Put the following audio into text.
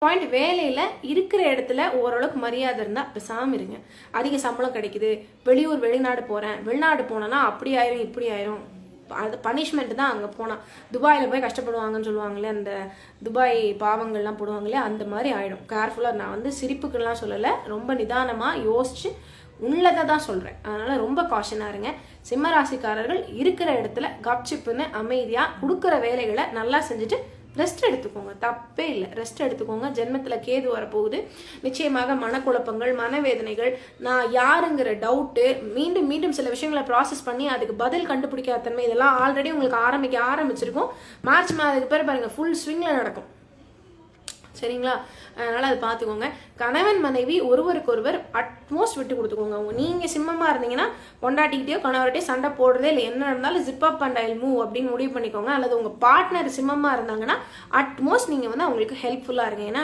Point வேலையில் இருக்கிற இடத்துல ஓரளவுக்கு மரியாதை இருந்தால் பேசாமல் இருங்க. அதிக சம்பளம் கிடைக்குது, வெளியூர் வெளிநாடு போகிறேன், வெளிநாடு போனேன்னா அப்படி ஆயிரும் இப்படி ஆயிரும், அது பனிஷ்மெண்ட் தான். அங்கே போனால் துபாயில் போய் கஷ்டப்படுவாங்கன்னு சொல்லுவாங்களே, அந்த துபாய் பாவங்கள்லாம் போடுவாங்களே, அந்த மாதிரி ஆகிடும். கேர்ஃபுல்லாக, நான் வந்து சிரிப்புக்கெல்லாம் சொல்லலை, ரொம்ப நிதானமாக யோசிச்சு உள்ளதை தான் சொல்கிறேன். அதனால் ரொம்ப காஷனாக இருங்க. சிம்மராசிக்காரர்கள் இருக்கிற இடத்துல கப்சிப்புன்னு அமைதியாக கொடுக்குற வேலைகளை நல்லா செஞ்சுட்டு ரெஸ்ட் எடுத்துக்கோங்க. தப்பே இல்லை, ரெஸ்ட் எடுத்துக்கோங்க. ஜென்மத்தில் கேது வரப்போகுது. நிச்சயமாக மனக்குழப்பங்கள், மனவேதனைகள், நான் யாருங்கிற டவுட்டு, மீண்டும் மீண்டும் சில விஷயங்களை ப்ராசஸ் பண்ணி அதுக்கு பதில் கண்டுபிடிக்காத தன்மை, இதெல்லாம் ஆல்ரெடி உங்களுக்கு ஆரம்பிச்சிருக்கும். மார்ச் மாதத்துக்கு பிறகு பாருங்கள் ஃபுல் ஸ்விங்கில் நடக்கும். சரிங்களா? அதனால் அதை பார்த்துக்கோங்க. கணவன் மனைவி ஒருவருக்கொருவர் அட்மோஸ்ட் விட்டு கொடுத்துக்கோங்க. நீங்கள் சிம்மமாக இருந்தீங்கன்னா பொண்டாட்டிக்கிட்டேயோ கணவர்கிட்டயோ சண்டை போடுறதே இல்லை, என்ன இருந்தாலும் zip up and I'll move அப்படின்னு முடிவு பண்ணிக்கோங்க. அல்லது உங்கள் பார்ட்னர் சிம்மமாக இருந்தாங்கன்னா அட்மோஸ்ட் நீங்கள் வந்து அவங்களுக்கு ஹெல்ப்ஃபுல்லாக இருங்க. ஏன்னா